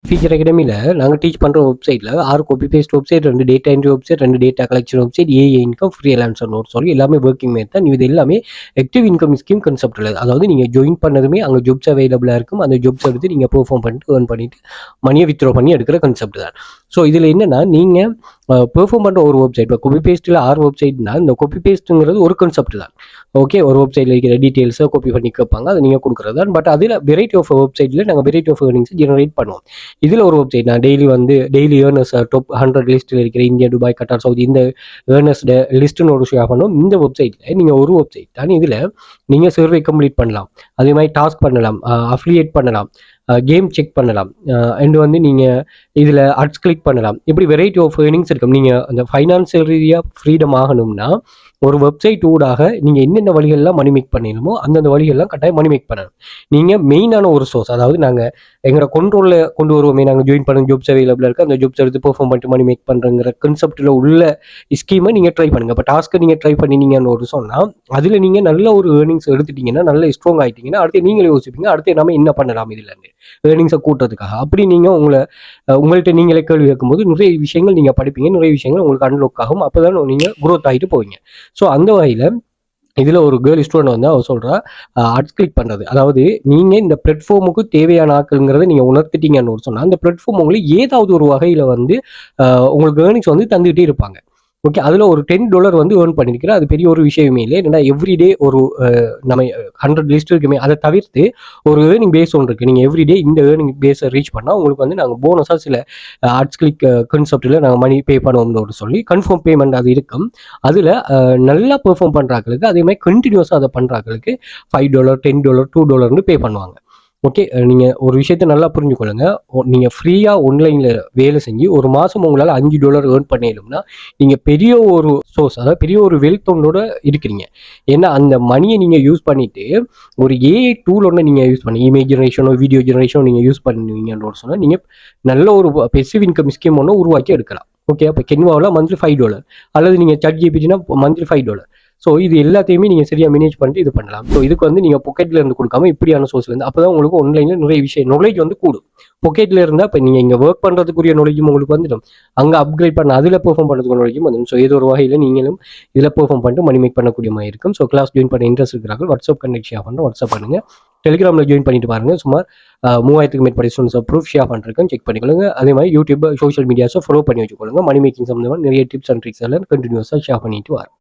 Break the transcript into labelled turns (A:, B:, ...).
A: Feature அகாடமியில் நாங்கள் teach பண்ணுற வெப்சைட்டில் 6 copy paste website, 2 data entry website, 2 data collection website, AI income, freelancer note சொல்லி எல்லாமே ஒர்க்கிங் மெத்தட். இது எல்லாமே ஆக்டிவ் இன்கம் ஸ்கீம் கான்செப்ட் இல்லை. அதாவது நீங்கள் ஜாயின் பண்ணதுமே அங்கே ஜாப்ஸ் அவைலபிளாக இருக்கும். அந்த ஜாப்ஸ் எடுத்து நீங்கள் பெர்ஃபார்ம் பண்ணிட்டு ஏர்ன் பண்ணிட்டு மணியை வித்ட்ரா பண்ணி எடுக்கிற கான்செப்ட் தான். ஸோ இதில் என்னென்னா நீங்கள் பெர்ஃபார்ம் பண்ணுற ஒரு வெப்சைட், இப்போ காப்பி பேஸ்ட்டில் 6 வெப்சைட்னா இந்த காப்பி பேஸ்ட்டுங்கிறது ஒரு கான்செப்ட் தான். ஓகே, ஒரு வெப்சைட்டில் இருக்கிற டீட்டெயில்ஸை காப்பி பண்ணி கேட்பாங்க, அதை நீங்கள் கொடுக்குறது தான். பட் அதில் வெரைட்டி ஆஃப் வெப்சைட்டில் நாங்கள் வெரைட்டி ஆஃப் ஏர்னிங்ஸ் ஜெனரேட் பண்ணுவோம். இதில் ஒரு வெப்சைட் நான் டெய்லி ஏர்னர்ஸ் டாப் 100 லிஸ்ட்டில் இருக்கிற இந்தியா, துபாய், கட்டார், சவுதி இந்த ஏர்னர்ஸ் லிஸ்ட்டுன்னு ஒரு ஷேர் பண்ணுவோம். இந்த வெப்சைட்டில் நீங்கள் ஒரு வெப்சைட் தான், இதில் நீங்கள் சர்வே கம்ப்ளீட் பண்ணலாம், அதே மாதிரி டாஸ்க் பண்ணலாம், அஃபிலியேட் பண்ணலாம், கேம் செக் பண்ணலாம், அண்ட் வந்து நீங்கள் இதில் அட்ஸ் கிளிக் பண்ணலாம். இப்படி வெரைட்டி ஆஃப் ஏர்னிங்ஸ் இருக்கும். நீங்கள் அந்த ஃபைனான்சியல் ரீதியாக ஃப்ரீடம் ஆகணும்னா ஒரு வெப்சைட் ஊடாக நீங்கள் என்னென்ன வழிகள்லாம் மணி மேக் பண்ணிடணுமோ அந்தந்த வழிகள்லாம் கட்டாயம் மணி மேக் பண்ணணும். நீங்கள் மெயினான ஒரு சோர்ஸ், அதாவது நாங்கள் எங்களோட கண்ட்ரோலில் கொண்டு வருவோமே, நாங்கள் ஜாயின் பண்ண ஜாப்ஸ் அவைலபிளாக இருக்குது, அந்த ஜாப்ஸ் எடுத்து பெர்ஃபார்ம் பண்ணிட்டு மணி மேக் பண்ணுறங்கிற கான்செப்டில் உள்ள ஸ்கீமை நீங்கள் ட்ரை பண்ணுங்கள். இப்போ டாஸ்க்கை நீங்கள் ட்ரை பண்ணினீங்கன்னு ஒரு சொன்னால் அதில் நீங்கள் நல்ல ஒரு ஏர்னிங்ஸ் எடுத்துட்டீங்கன்னா, நல்ல ஸ்ட்ராங் ஆகிட்டீங்கன்னா, அடுத்து நீங்களே யோசிப்பீங்க அடுத்து நம்ம என்ன பண்ணலாம் இதில் ஏர்னிங்ஸை கூட்டுறதுக்காக. அப்படி நீங்கள் உங்கள்கிட்ட நீங்களே கேள்வி கேட்கும்போது நிறைய விஷயங்கள் நீங்கள் படிப்பீங்க, நிறைய விஷயங்கள் உங்களுக்கு அன்லாக் ஆகும். அப்போ தான் நீங்கள் க்ரோத் ஆகிட்டு போவீங்க. ஸோ அந்த வகையில் இதில் ஒரு கேர்ள் ஸ்டூடெண்ட் வந்து அவள் சொல்கிறா அட்ஸ் கிளிக் பண்ணுறது. அதாவது நீங்கள் இந்த பிளாட்ஃபார்முக்கு தேவையான ஆட்கள்ங்கிறத நீங்கள் உணர்த்திட்டீங்கன்னு ஒரு சொன்னால் அந்த பிளாட்ஃபார்ம் உங்களுக்கு ஏதாவது ஒரு வகையில் வந்து உங்களுக்கு ஏர்னிங்ஸ் வந்து தந்துகிட்டே இருப்பாங்க. ஓகே, அதில் ஒரு $10 வந்து ஏர்ன் பண்ணியிருக்கிறேன். அது பெரிய ஒரு விஷயமே இல்லை. என்னன்னா எவ்ரிடே ஒரு நம்ம 100 லிஸ்ட் இருக்குமே, அதை தவிர்த்து ஒரு ஏர்னிங் பேஸ் ஒன்று இருக்குது. நீங்கள் எவ்ரிடே இந்த ஏர்னிங் பேஸை ரீச் பண்ணால் உங்களுக்கு வந்து நாங்கள் போனஸாக சில அட்ஸ் கிளிக் கான்செப்டில் நாங்கள் மணி பே பண்ணுவோம்னு சொல்லி கன்ஃபார்ம் பேமெண்ட் அது இருக்கும். அதில் நல்லா பெர்ஃபார்ம் பண்ணுறாங்களுக்கு, அதே மாதிரி கண்டினியூஸாக அதை பண்ணுறாங்களுக்கு $5, $10, $2 பே பண்ணுவாங்க. ஓகே, நீங்கள் ஒரு விஷயத்த நல்லா புரிஞ்சுக்கொள்ளுங்க. நீங்கள் ஃப்ரீயாக ஆன்லைனில் வேலை செஞ்சு ஒரு மாதம் உங்களால் $5 ஏர்ன் பண்ணிடணும்னா நீங்கள் பெரிய ஒரு சோர்ஸ், அதாவது பெரிய ஒரு வெல்த் ஒன்றோட இருக்கிறீங்க. ஏன்னா அந்த மணியை நீங்கள் யூஸ் பண்ணிவிட்டு ஒரு ஏஐ டூல் ஒன்று நீங்கள் யூஸ் பண்ணி இமேஜ் ஜெனரேஷனோ வீடியோ ஜெனரேஷனோ நீங்கள் யூஸ் பண்ணுவீங்கன்னு சொன்னால் நீங்கள் நல்ல ஒரு பெசிவ் இன்கம் ஸ்கீம் ஒன்று உருவாக்கி எடுக்கலாம். ஓகே, அப்போ கென்வாவில் மந்த்லி $5 அல்லது நீங்கள் ChatGPTனா மந்த்லி $5. ஸோ இது எல்லாத்தையுமே நீங்கள் சரியாக மேனேஜ் பண்ணிட்டு இது பண்ணலாம். ஸோ இதுக்கு வந்து நீங்கள் பொக்கெட்டில் இருந்து கொடுக்காம இப்படியான சோர்ஸ்லேருந்து, அப்போ தான் உங்களுக்கு ஆன்லைனில் நிறைய விஷயம் நாலேஜ் வந்து கூடும். பொக்கெட்டில் இருந்தால் இப்போ நீங்கள் இங்கே ஒர்க் பண்ணுறதுக்குரிய நாலேஜும் உங்களுக்கு வந்துடும், அங்கே அப்கிரேட் பண்ண அதில் பெர்ஃபார்ம் பண்ணுறதுக்கு நாலேஜும் வந்துடும். ஸோ ஏதோ ஒரு வகையில் நீங்களும் இதில் பெர்ஃபார்ம் பண்ணிட்டு மணி மேக் பண்ணக்கூடிய மாதிரி இருக்கும். ஸோ கிளாஸ் ஜாயின் பண்ண இன்ட்ரெஸ்ட் இருக்கிறார்கள் வாட்ஸ்அப் கனெக்ட் ஷேர் பண்ணுறோம், வாட்ஸ்அப் பண்ணுங்கள். டெலிகிராமில் ஜாயின் பண்ணிட்டு பாருங்கள். சுமார் 3000க்கு மேற்பட்ட ஸ்டூடெண்ட்ஸ் ப்ரூஃப் ஷேர் பண்ணுறேன், செக் பண்ணிக்கொள்ளுங்க. அதே மாதிரி யூடியூப் சோஷியல் மீடியாஸை ஃபாலோ பண்ணி வச்சுக்கொள்ளுங்க. மணி மேக்கிங் சம்மந்தமாக நிறைய டிப்ஸ் அண்ட் ட்ரிக்ஸ் எல்லாம் கண்டினியூஸாக ஷேர் பண்ணிட்டு வரேன்.